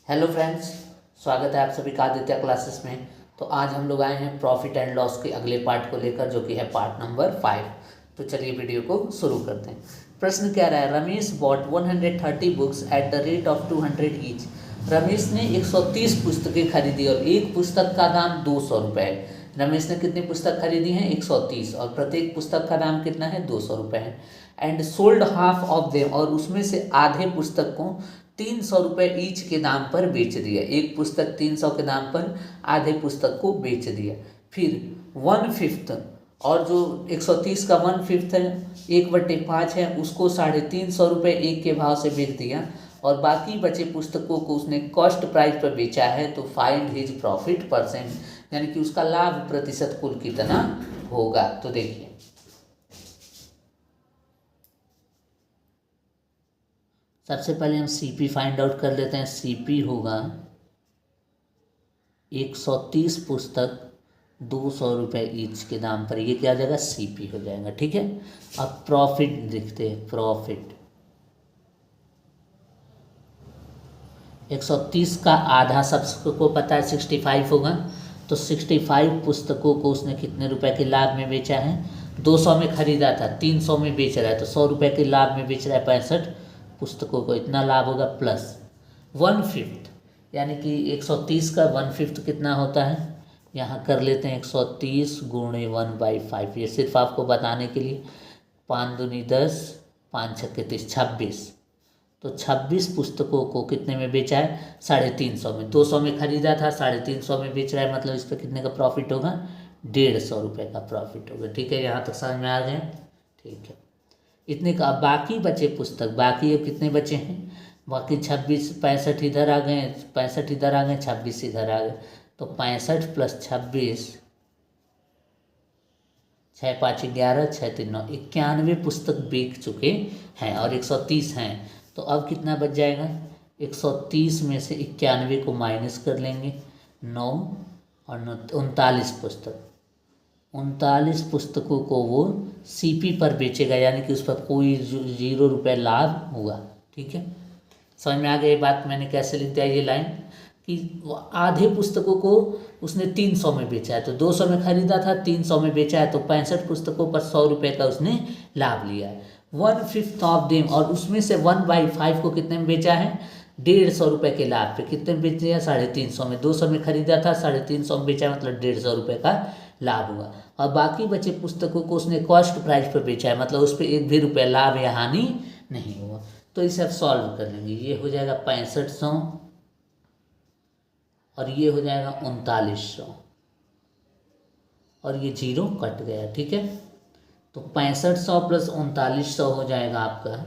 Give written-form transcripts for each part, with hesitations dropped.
Hello friends, स्वागत है आप सभी का आदित्य क्लासेस में। तो आज हम लोग आए हैं प्रॉफिट एंड लॉस के अगले पार्ट को लेकर, जो कि है पार्ट नंबर 5। तो चलिए वीडियो को शुरू करते हैं। प्रश्न क्या रहा है, Ramesh bought 130 books at the rate of 200 each. Ramesh ने 130 पुस्तकें खरीदी और एक पुस्तक का दाम 200 रुपये है। रमेश ने कितनी पुस्तक खरीदी हैं? 130, और प्रत्येक पुस्तक का दाम कितना है? 200 रुपये है। And sold half of them, और उसमें से आधे पुस्तक को 300 रुपये ईच के दाम पर बेच दिया। एक पुस्तक 300 के दाम पर आधे पुस्तक को बेच दिया। फिर 1/5, और जो 130 का 1/5 है, 1/5 है, उसको 350 रुपये एक के भाव से बेच दिया। और बाकी बचे पुस्तकों को उसने कॉस्ट प्राइस पर बेचा है। तो फाइंड हिज प्रॉफिट परसेंट, यानी कि उसका लाभ प्रतिशत कुल कितना होगा। तो देखिए, सबसे पहले हम सीपी फाइंड आउट कर लेते हैं। सीपी होगा 130 पुस्तक 200 रुपये ईच के दाम पर, ये क्या हो जाएगा? सीपी हो जाएगा। ठीक है, अब प्रॉफिट लिखते हैं। प्रॉफिट 130 का आधा सबको पता है 65 होगा। तो 65 पुस्तकों को उसने कितने रुपए के लाभ में बेचा है? 200 में खरीदा था, 300 में बेच रहा है, तो 100 रुपये के लाभ में बेच रहा है 65 पुस्तकों को। इतना लाभ होगा, प्लस 1/5, यानी कि 130 का 1/5 कितना होता है? यहाँ कर लेते हैं 130 गुणे 1/5। ये सिर्फ आपको बताने के लिए। 5 दूनी 10, 5 छक्के 30, 26। तो 26 पुस्तकों को कितने में बेचा है? 350 में। 200 में खरीदा था, 350 में बेच रहा है, मतलब इस पर कितने का प्रॉफिट होगा? 150 रुपये का प्रॉफिट होगा। ठीक है, यहाँ तक समझ में आ गए? ठीक है, इतने का। बाकी बचे पुस्तक, बाकी अब कितने बचे हैं? बाकी 26, 65 इधर आ गए, 65 इधर आ गए, 26 इधर आ गए। तो 65 + 26, 6 × 5 = 11, 6 × 3 = 9, 91 पुस्तक बेच चुके हैं और 130 हैं। तो अब कितना बच जाएगा? 130 में से 91 को माइनस कर लेंगे, 9 और 9 39 पुस्तक। 39 पुस्तकों को वो सीपी पर बेचेगा, यानी कि उस पर कोई 0 रुपये लाभ हुआ। ठीक है, समझ में आ गई बात? मैंने कैसे लिख दिया ये लाइन कि आधे पुस्तकों को उसने 300 में बेचा है। तो 200 में खरीदा था, 300 में बेचा है, तो 65 पुस्तकों पर 100 रुपये का उसने लाभ लिया है। 1/5 ऑफ देम, और उसमें से 1/5 को कितने में बेचा है? 150 रुपये के लाभ पे। कितने में बेच दिया? 350 में। 200 में खरीदा था, 350 में बेचा, मतलब 150 रुपये का लाभ हुआ। और बाकी बचे पुस्तकों को उसने कॉस्ट प्राइस पर बेचा है, मतलब उस पर 1 भी रुपया लाभ या हानि नहीं हुआ। तो इसे अब सॉल्व कर लेंगे। ये हो जाएगा 6500 और ये हो जाएगा 3900, और ये 0 कट गया। ठीक है, तो 6500 + 3900 हो जाएगा आपका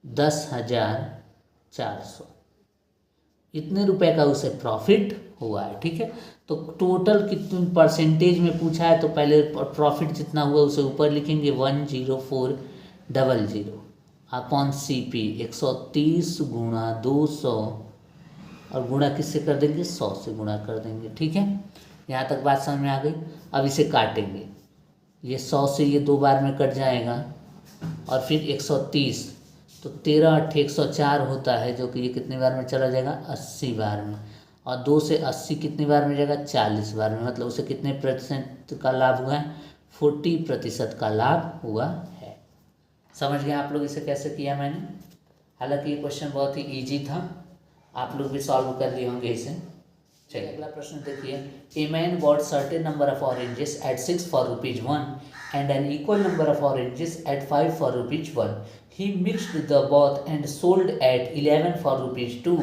10,400। इतने रुपए का उसे प्रॉफिट हुआ है। ठीक है, तो टोटल कितने परसेंटेज में पूछा है, तो पहले प्रॉफिट जितना हुआ उसे ऊपर लिखेंगे 10400 अपॉन सीपी 130 गुणा 200, और गुणा किससे कर देंगे? 100 से गुणा कर देंगे। ठीक है, यहाँ तक बात समझ में आ गई? अब इसे काटेंगे। ये 100 से ये 2 बार में कट जाएगा, और फिर 130, तो 13 × 8 = 104 होता है, जो कि ये कितने बार में चला जाएगा? 80 बार में। और 2 से 80 कितने बार में जाएगा? 40 बार में। मतलब उसे कितने % का लाभ हुआ है? 40% का लाभ हुआ है। समझ गए आप लोग इसे कैसे किया मैंने? हालांकि ये क्वेश्चन बहुत ही ईजी था, आप लोग भी सॉल्व कर लिए होंगे इसे। चलिए अगला प्रश्न देखिए। A man bought certain number of oranges at 6 for ₹1 and an equal number of oranges at 5 for ₹1. He mixed the both and sold at 11 for ₹2.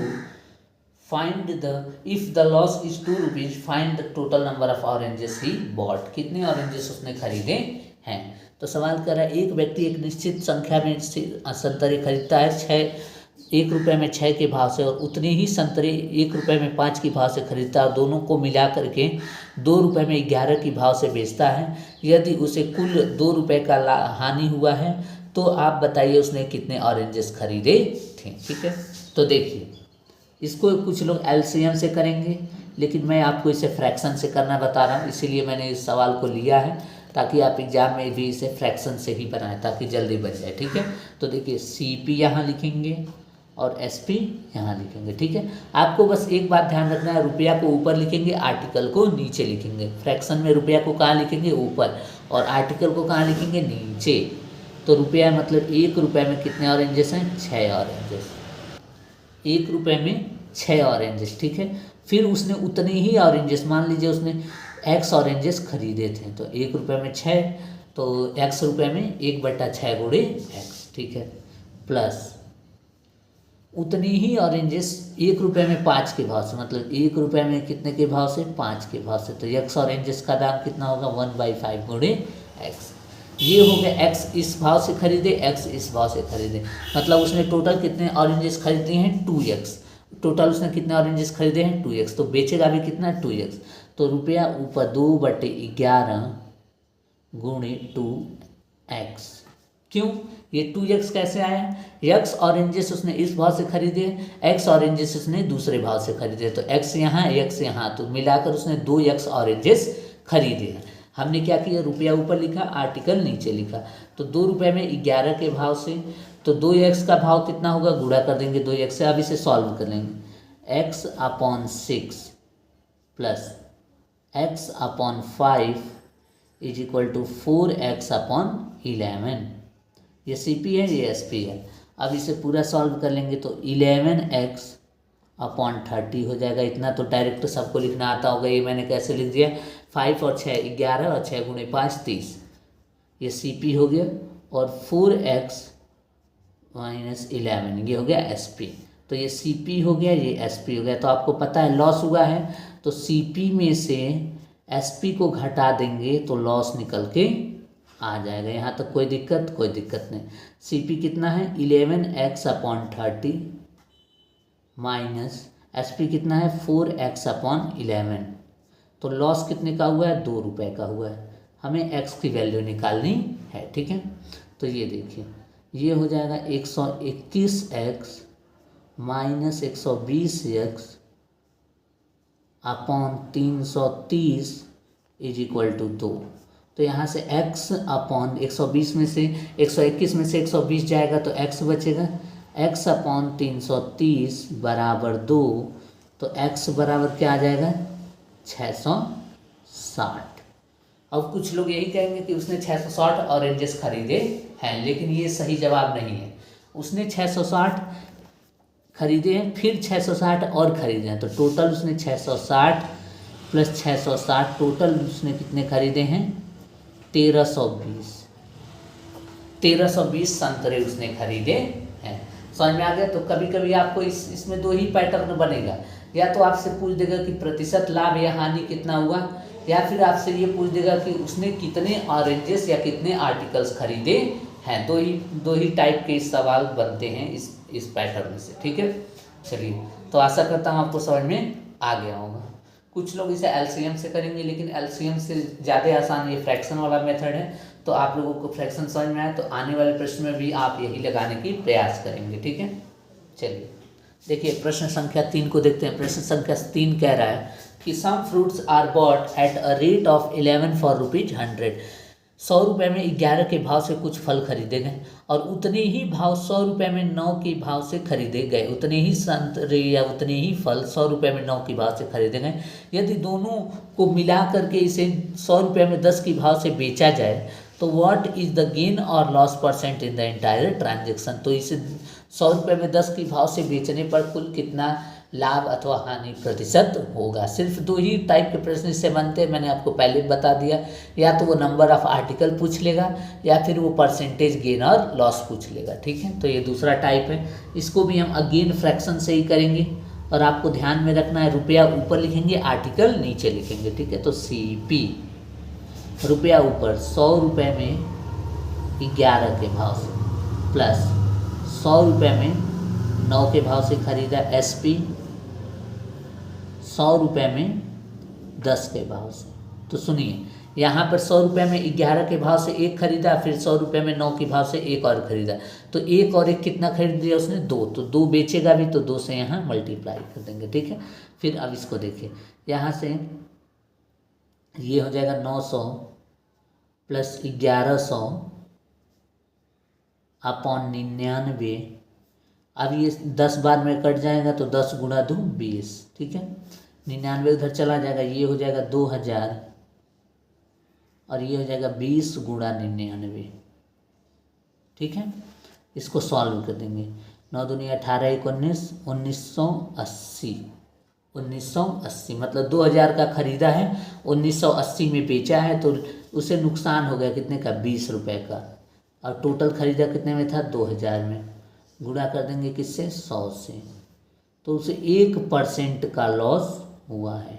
Find the if the loss is ₹2, find the total number of oranges he bought. कितने oranges उसने खरीदे हैं? तो सवाल कर रहा है, एक व्यक्ति एक निश्चित संख्या में संतरे खरीदता है 1 रुपये में 6 के भाव से, और उतने ही संतरे 1 रुपये में 5 के भाव से खरीदता है, और दोनों को मिला करके 2 रुपये में 11 के भाव से बेचता है। यदि उसे कुल 2 रुपये का हानि हुआ है, तो आप बताइए उसने कितने ऑरेंजेस खरीदे थे। ठीक है, तो देखिए, इसको कुछ लोग एलसीएम से करेंगे, लेकिन मैं आपको इसे फ्रैक्शन से करना बता रहा हूँ, इसीलिए मैंने इस सवाल को लिया है, ताकि आप एग्जाम में भी इसे फ्रैक्शन से ही बनाएं, ताकि जल्दी बन जाए। ठीक है, तो देखिए सीपी यहाँ लिखेंगे और एसपी यहाँ लिखेंगे। ठीक है, आपको बस एक बात ध्यान रखना है, रुपया को ऊपर लिखेंगे, आर्टिकल को नीचे लिखेंगे। फ्रैक्शन में रुपया को कहाँ लिखेंगे, ऊपर, और आर्टिकल को कहाँ लिखेंगे, नीचे। तो रुपया मतलब 1 रुपये में कितने ऑरेंजेस हैं, 6 ऑरेंजेस। 1 रुपये में 6 ऑरेंजेस। ठीक है, फिर उसने उतने ही ऑरेंजेस, मान लीजिए उसने x ऑरेंजेस खरीदे थे, तो 1 रुपये में 6, तो x रुपये में 1/6 गुणे x। ठीक है, प्लस उतनी ही ऑरेंजेस 1 रुपये में 5 के भाव से, मतलब 1 रुपये में कितने के भाव से, 5 के भाव से, तो x ऑरेंजेस का दाम कितना होगा, 1/5 गुणे x। ये हो गया x इस भाव से खरीदे, x इस भाव से खरीदे, मतलब उसने टोटल कितने ऑरेंजेस खरीदे हैं, 2x। टोटल उसने कितने ऑरेंजेस खरीदे हैं, 2x, तो बेचेगा भी कितना, 2x। तो रुपया ऊपर 2/11 गुणे 2x। क्यों, ये 2x कैसे आया, x ऑरेंजेस उसने इस भाव से खरीदे, x ऑरेंजेस उसने दूसरे भाव से खरीदे, तो x यहाँ, तो मिलाकर उसने 2x ऑरेंजेस खरीदे हैं। हमने क्या किया, रुपया ऊपर लिखा, आर्टिकल नीचे लिखा। तो 2 रुपये में 11 के भाव से, तो 2x का भाव कितना होगा, गुणा कर देंगे 2x से। अब इसे सॉल्व कर लेंगे, x/6 plus x/5 is equal to 4x/11। ये CP है, ये SP है। अब इसे पूरा सॉल्व कर लेंगे तो 11x/30 हो जाएगा। इतना तो डायरेक्ट सबको लिखना आता होगा, ये मैंने कैसे लिख दिया, 5 और 6 11 और 6 गुणे 5 30, ये CP हो गया, और 4x-11 ये हो गया SP। तो ये CP हो गया, ये SP हो गया। तो आपको पता है लॉस हुआ है, तो CP में से SP को घटा देंगे तो लॉस निकल के आ जाएगा। यहाँ तक कोई दिक्कत नहीं। CP कितना है, 11x/30 माइनस SP कितना है, 4x/11। तो लॉस कितने का हुआ है, 2 रुपये का हुआ है। हमें x की वैल्यू निकालनी है। ठीक है, तो ये देखिए, ये हो जाएगा 121x minus 120x/330 is equal to 2। तो यहाँ से x/120 में से 121 में से 120 जाएगा तो x बचेगा, x/330 बराबर 2। तो x बराबर क्या आ जाएगा, 660। अब कुछ लोग यही कहेंगे कि उसने 660 ऑरेंजेस खरीदे हैं, लेकिन ये सही जवाब नहीं है। उसने 660 खरीदे हैं, फिर 660 और खरीदे हैं, तो टोटल उसने 660 प्लस 660, टोटल उसने कितने खरीदे हैं, 1320 संतरे उसने खरीदे हैं। समझ में आ गया। तो कभी कभी आपको इसमें 2 ही पैटर्न बनेगा, या तो आपसे पूछ देगा कि प्रतिशत लाभ या हानि कितना हुआ, या फिर आपसे ये पूछ देगा कि उसने कितने ऑरेंजेस या कितने आर्टिकल्स खरीदे हैं। दो ही टाइप के सवाल बनते हैं इस पैटर्न से। ठीक है, चलिए, तो आशा करता हूँ आपको समझ में आ गया होगा। कुछ लोग इसे LCM से करेंगे, लेकिन LCM से ज़्यादा आसान ये फ्रैक्शन वाला मेथड है। तो आप लोगों को फ्रैक्शन समझ में आए तो आने वाले प्रश्न में भी आप यही लगाने की प्रयास करेंगे। ठीक है, चलिए देखिए प्रश्न संख्या 3 को देखते हैं। प्रश्न संख्या 3 कह रहा है कि some fruits are bought at a rate of 11 for ₹100। 100 रुपये में 11 के भाव से कुछ फल खरीदे गए, और उतने ही भाव 100 रुपये में 9 के भाव से खरीदे गए। उतने ही संतरे या उतने ही फल 100 रुपये में 9 के भाव से खरीदे गए। यदि दोनों को मिला करके इसे 100 रुपये में 10 के भाव से बेचा जाए तो व्हाट इज़ द गेन और loss percent in the entire transaction. तो इसे 100 रुपये में 10 के भाव से बेचने पर कुल कितना लाभ अथवा हानि प्रतिशत होगा। सिर्फ 2 ही टाइप के प्रश्न इससे बनते हैं, मैंने आपको पहले बता दिया। या तो वो नंबर ऑफ आर्टिकल पूछ लेगा, या फिर वो परसेंटेज गेन और लॉस पूछ लेगा। ठीक है, तो ये दूसरा टाइप है। इसको भी हम अगेन फ्रैक्शन से ही करेंगे, और आपको ध्यान में रखना है रुपया ऊपर लिखेंगे, आर्टिकल नीचे लिखेंगे। ठीक है, तो CP रुपया ऊपर 100 रुपये में 11 के भाव से, प्लस 100 रुपये में 9 के भाव से खरीदा। SP 100 रुपये में 10 के भाव से। तो सुनिए, यहाँ पर 100 रुपये में 11 के भाव से एक खरीदा, फिर 100 रुपये में 9 के भाव से एक और खरीदा। तो एक और एक कितना खरीद दिया उसने, 2। तो 2 बेचेगा भी, तो 2 से यहाँ मल्टीप्लाई कर देंगे। ठीक है, फिर अब इसको देखिए, यहाँ से ये हो जाएगा 900 प्लस 1100 अपॉन 99 अब ये 10 बार में कट जाएगा तो 10 गुणा 2 20, ठीक है। 99 उधर चला जाएगा, ये हो जाएगा 2000 और ये हो जाएगा 20 गुणा 99, ठीक है। इसको सॉल्व कर देंगे। 9 दूनी 18 1 19, 1980, 1980 मतलब 2000 का खरीदा है, 1980 में बेचा है, तो उसे नुकसान हो गया कितने का, 20 रुपये का। और टोटल खरीदा कितने में था, 2000 में। गुणा कर देंगे किससे, 100 से, तो उसे 1% का लॉस हुआ है,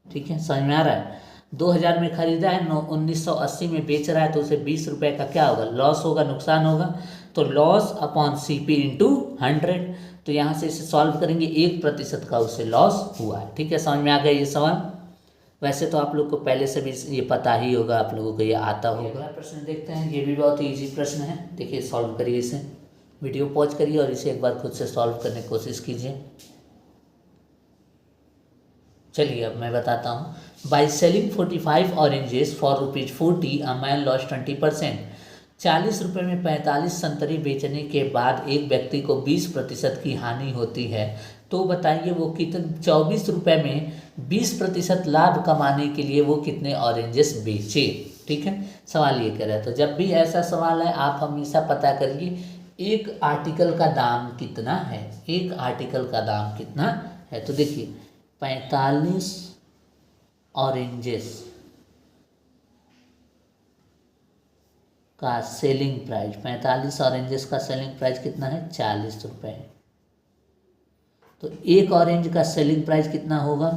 ठीक है। समझ में आ रहा है। 2000 में खरीदा है, 1980 में बेच रहा है, तो उसे 20 रुपये का क्या होगा, लॉस होगा, नुकसान होगा। तो लॉस अपॉन CP इंटू 100, तो यहाँ से इसे सॉल्व करेंगे, 1% का उसे लॉस हुआ है, ठीक है। समझ में आ गया ये सवाल। वैसे तो आप लोग को पहले से भी ये पता ही होगा, आप लोगों को ये आता होगा। अगला प्रश्न देखते हैं, ये भी बहुत ही ईजी प्रश्न है। देखिए सॉल्व करिए इसे, वीडियो पॉज करिए और इसे एक बार खुद से सॉल्व करने की कोशिश कीजिए। चलिए अब मैं बताता हूँ। By selling 45 oranges for ₹40 a man loss 20%। 40 रुपये में 45 संतरी बेचने के बाद एक व्यक्ति को 20% की हानि होती है, तो बताइए वो कितने 24 रुपये में 20% लाभ कमाने के लिए वो कितने ऑरेंजेस बेचे, ठीक है। सवाल ये कह रहा है, तो जब भी ऐसा सवाल है आप हमेशा पता करिए एक आर्टिकल का दाम कितना है, एक आर्टिकल का दाम कितना है। तो देखिए 45 ऑरेंजेस का सेलिंग प्राइस, 45 ऑरेंजेस का सेलिंग प्राइस कितना है, 40 रुपये। तो एक ऑरेंज का सेलिंग प्राइस कितना होगा,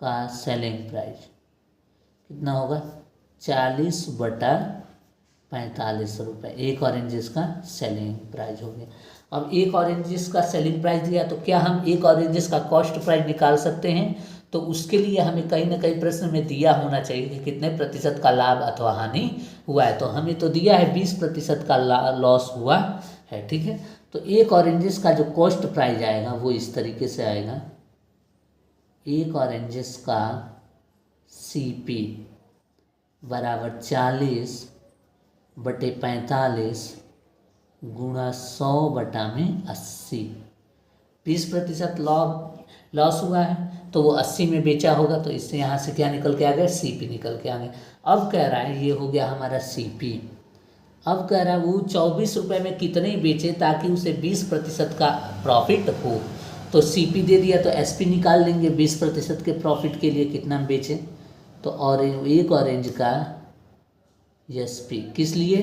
का सेलिंग प्राइस कितना होगा, 40/45 रुपये, एक ऑरेंजेस का सेलिंग प्राइस हो गया। अब एक ऑरेंजेस का सेलिंग प्राइस दिया, तो क्या हम एक ऑरेंजेस का कॉस्ट प्राइस निकाल सकते हैं, तो उसके लिए हमें कहीं ना कहीं प्रश्न में दिया होना चाहिए कि कितने प्रतिशत का लाभ अथवा हानि हुआ है। तो हमें तो दिया है 20% का लॉस हुआ है, ठीक है। तो एक ऑरेंजेस का जो कॉस्ट प्राइस आएगा वो इस तरीके से आएगा, एक ऑरेंजेस का CP बराबर 40/45 गुणा 100/80। 20% लॉस हुआ है, तो वो 80 में बेचा होगा, तो इससे यहाँ से क्या निकल के आ गया, CP निकल के आ गया। अब कह रहा है ये हो गया हमारा CP। अब कह रहा है वो 24 रुपये में कितने बेचे ताकि उसे 20% का प्रॉफिट हो। तो CP दे दिया, तो SP निकाल लेंगे 20% के प्रॉफिट के लिए कितना बेचे। तो एक ऑरेंज का SP किस लिए,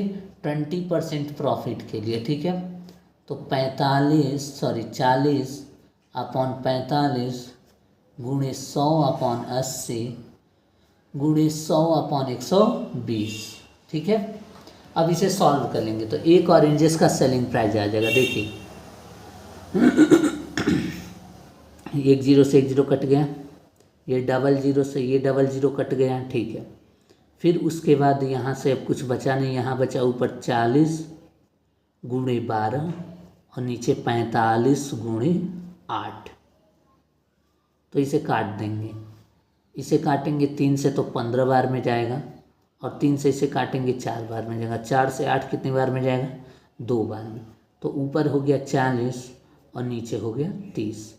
20% प्रॉफिट के लिए, ठीक है। तो 40/45 गुणे 100/80 गुणे 100/120, ठीक है। अब इसे सॉल्व कर लेंगे, तो एक ऑरेंजेस का सेलिंग प्राइस आ जाएगा। देखिए 1 0 से 1 0 कट गया, ये 00 से ये 00 कट गया, ठीक है। फिर उसके बाद यहाँ से अब कुछ बचा नहीं, यहाँ बचा ऊपर 40 गुणे 12 और नीचे 45 गुणे 8। तो इसे काट देंगे, इसे काटेंगे 3 से तो 15 बार में जाएगा, और 3 से इसे काटेंगे 4 बार में जाएगा। 4 से 8 कितनी बार में जाएगा, 2 बार में। तो ऊपर हो गया 40 और नीचे हो गया 30,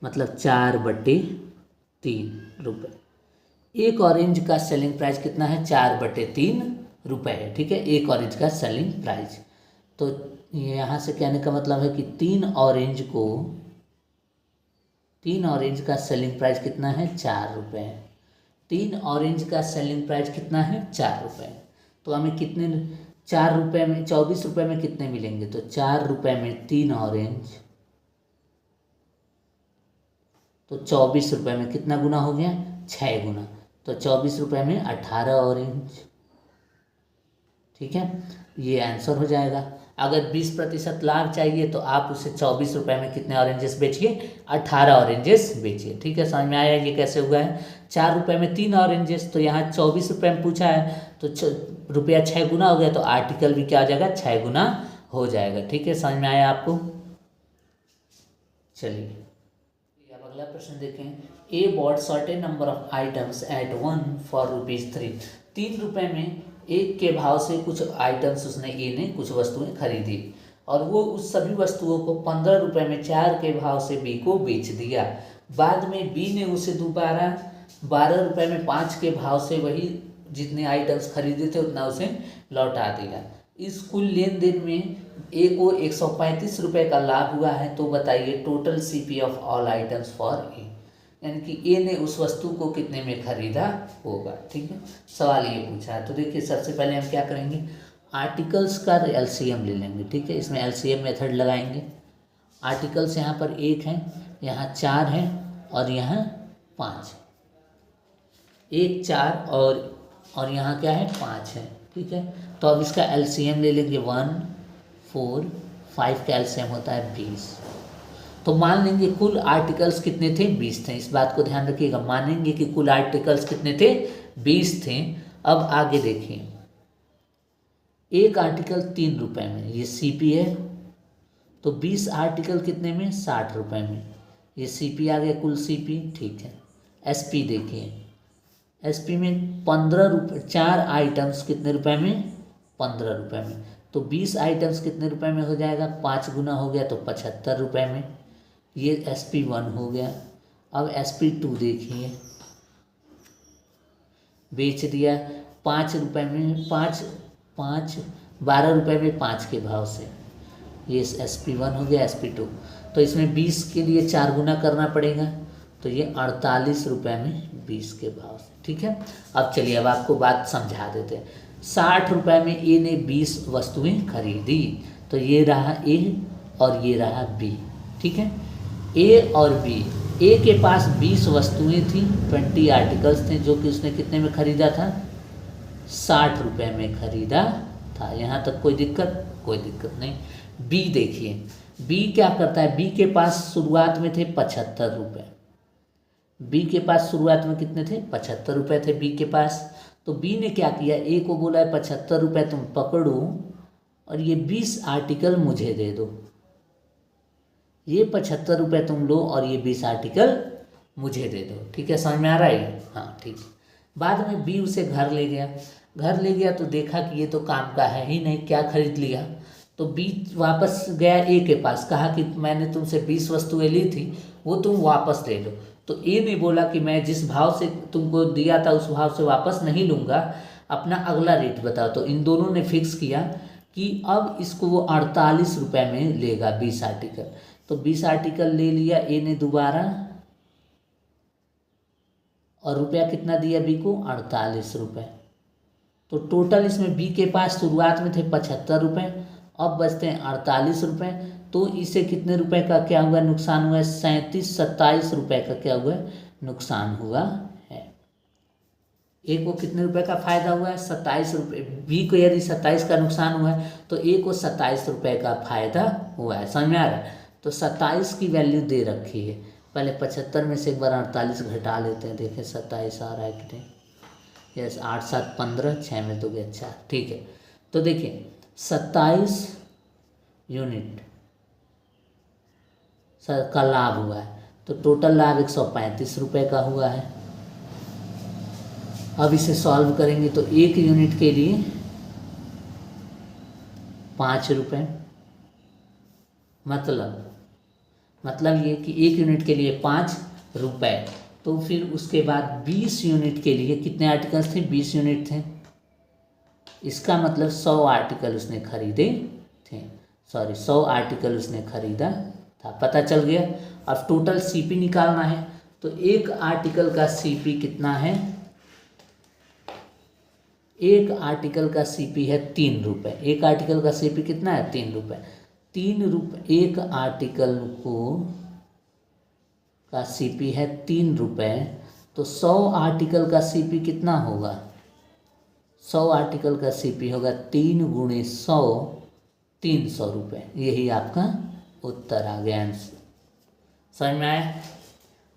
मतलब 4/3 रुपये। एक ऑरेंज का सेलिंग प्राइस कितना है, 4/3 रुपये है, ठीक है। एक ऑरेंज का सेलिंग प्राइस, तो यहाँ से कहने का मतलब है कि 3 ऑरेंज का सेलिंग प्राइस कितना है, 4 रुपये। 3 ऑरेंज का सेलिंग प्राइस कितना है, 4 रुपये। तो हमें कितने, 4 रुपये में 24 रुपये में कितने मिलेंगे, तो 4 रुपये में 3 ऑरेंज, तो 24 रुपये में कितना गुना हो गया, 6 गुना। तो 24 रुपये में 18 ऑरेंज, ठीक है। ये आंसर हो जाएगा। अगर 20% लाभ चाहिए तो आप उसे 24 रुपये में कितने ऑरेंजेस बेचिए, 18 ऑरेंजेस बेचिए, ठीक है। समझ में आया ये कैसे हुआ है। 4 रुपये में 3 ऑरेंजेस, तो यहाँ 24 रुपये में पूछा है, तो रुपया 6 गुना हो गया, तो आर्टिकल भी क्या हो जाएगा, 6 गुना हो जाएगा, ठीक है। समझ में आया आपको। चलिए अब अगला प्रश्न देखें। About certain number of items at 1 for ₹3। 3 रुपये में एक के भाव से कुछ आइटम्स उसने ए ने कुछ वस्तुएं खरीदी और वो उस सभी वस्तुओं को 15 रुपये में 4 के भाव से बी को बेच दिया। बाद में बी ने उसे दोबारा 12 रुपये में 5 के भाव से वही जितने आइटम्स खरीदे थे उतना उसे लौटा दिया। इस कुल लेन देन में ए को 135 रुपये का लाभ हुआ है। तो बताइए total CP of all items for a, यानी कि ए ने उस वस्तु को कितने में खरीदा होगा। ठीक है, सवाल ये पूछा है। तो देखिए सबसे पहले हम क्या करेंगे, आर्टिकल्स का एलसीएम ले लेंगे। ठीक है, इसमें एलसीएम मेथड लगाएंगे। आर्टिकल्स यहाँ पर 1 है, यहाँ 4 है और यहाँ 5। 1 4 और यहाँ क्या है 5 है। ठीक है, तो अब इसका एलसीएम ले लेंगे 1 4 5 का एलसीएम होता है 20। तो मान लेंगे कुल आर्टिकल्स कितने थे 20 थे। इस बात को ध्यान रखिएगा, मानेंगे कि कुल आर्टिकल्स कितने थे 20 थे। अब आगे देखिए, एक आर्टिकल 3 रुपये में, ये सीपी है। तो 20 आर्टिकल कितने में 60 रुपये में, ये सीपी आ गया कुल सीपी। ठीक है, एसपी देखिए, एसपी में 15 रुपये, 4 आइटम्स कितने रुपए में 15 रुपये में। तो 20 आइटम्स कितने रुपए में हो जाएगा, 5 गुना हो गया तो 75 रुपये में। ये SP1 हो गया। अब SP2 देखिए, बेच दिया 5 रुपये में, 12 रुपये में 5 के भाव से। ये SP1 हो गया। SP2 तो इसमें 20 के लिए 4 गुना करना पड़ेगा, तो ये 48 रुपये में 20 के भाव से। ठीक है, अब चलिए अब आपको बात समझा देते हैं। 60 रुपये में ए ने 20 वस्तुएं खरीदी, तो ये रहा ए और ये रहा बी। ठीक है, ए और बी, ए के पास 20 वस्तुएं थी, 20 आर्टिकल्स थे, जो कि उसने कितने में खरीदा था 60 रुपये में खरीदा था। यहाँ तक कोई दिक्कत नहीं। बी देखिए, बी क्या करता है, बी के पास शुरुआत में थे 75 रुपये। बी के पास शुरुआत में कितने थे 75 रुपये थे बी के पास। तो बी ने क्या किया, ए को बोला है 75 रुपये तुम पकड़ो और ये 20 आर्टिकल मुझे दे दो। ये 75 रुपये तुम लो और ये 20 आर्टिकल मुझे दे दो। ठीक है, समझ में आ रहा है। हाँ ठीक है। बाद में बी उसे घर ले गया तो देखा कि ये तो काम का है ही नहीं, क्या खरीद लिया। तो बी वापस गया ए के पास, कहा कि मैंने तुमसे 20 वस्तुएं ली थी, वो तुम वापस ले लो। तो ए ने बोला कि मैं जिस भाव से तुमको दिया था उस भाव से वापस नहीं लूँगा, अपना अगला रेट बताओ। तो इन दोनों ने फिक्स किया कि अब इसको वो 48 रुपये में लेगा 20 आर्टिकल। तो 20 आर्टिकल ले लिया ए ने दोबारा, और रुपया कितना दिया बी को 48 रुपये। तो टोटल इसमें बी के पास शुरुआत में थे 75 रुपये, अब बचते हैं 48 रुपये। तो इसे कितने रुपए का क्या हुआ नुकसान हुआ है, 27 रुपये का क्या हुआ है नुकसान हुआ है। ए को कितने रुपए का फायदा हुआ है 27 रुपये, बी को यदि 27 का नुकसान हुआ है तो ए को 27 रुपये का फायदा हुआ है। समझ में आ रहा है। तो 27 की वैल्यू दे रखी है। पहले 75 में से एक बार 48 घटा लेते हैं, देखें 27 आ रहा है कि नहीं। यस, 8 7 15, 6 में 2 गया 4। ठीक है, तो देखिए 27 यूनिट का लाभ हुआ है, तो टोटल लाभ 135 रुपये का हुआ है। अब इसे सॉल्व करेंगे तो 1 यूनिट के लिए 5 रुपये, मतलब ये कि 1 यूनिट के लिए 5 रुपये। तो फिर उसके बाद 20 यूनिट के लिए कितने आर्टिकल्स थे, 20 यूनिट थे। इसका मतलब 100 आर्टिकल उसने खरीदे थे, 100 आर्टिकल उसने खरीदा था। पता चल गया। अब टोटल सीपी निकालना है, तो एक आर्टिकल का सीपी कितना है, एक आर्टिकल का सीपी है 3 रुपये। एक आर्टिकल का सीपी कितना है 3 रुपये। 3 रुपये एक आर्टिकल का सीपी है 3 रुपये, तो 100 आर्टिकल का सीपी कितना होगा, 100 आर्टिकल का सीपी होगा 3 गुणे 100, 300 रुपये। यही आपका उत्तर आ गया आंसर। समझ में आया।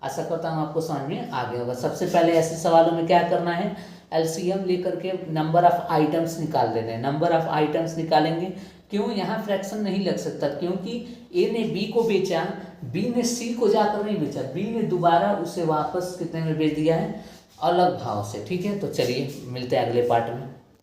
आशा करता हूँ आपको समझ में आ गया होगा। सबसे पहले ऐसे सवालों में क्या करना है, एलसीएम लेकर के नंबर ऑफ आइटम्स निकाल देने। नंबर ऑफ आइटम्स निकालेंगे। क्यों, यहाँ फ्रैक्शन नहीं लग सकता, क्योंकि ए ने बी को बेचा, बी ने सी को जाकर नहीं बेचा, बी ने दोबारा उसे वापस कितने में बेच दिया है, अलग भाव से। ठीक है, तो चलिए मिलते हैं अगले पार्ट में।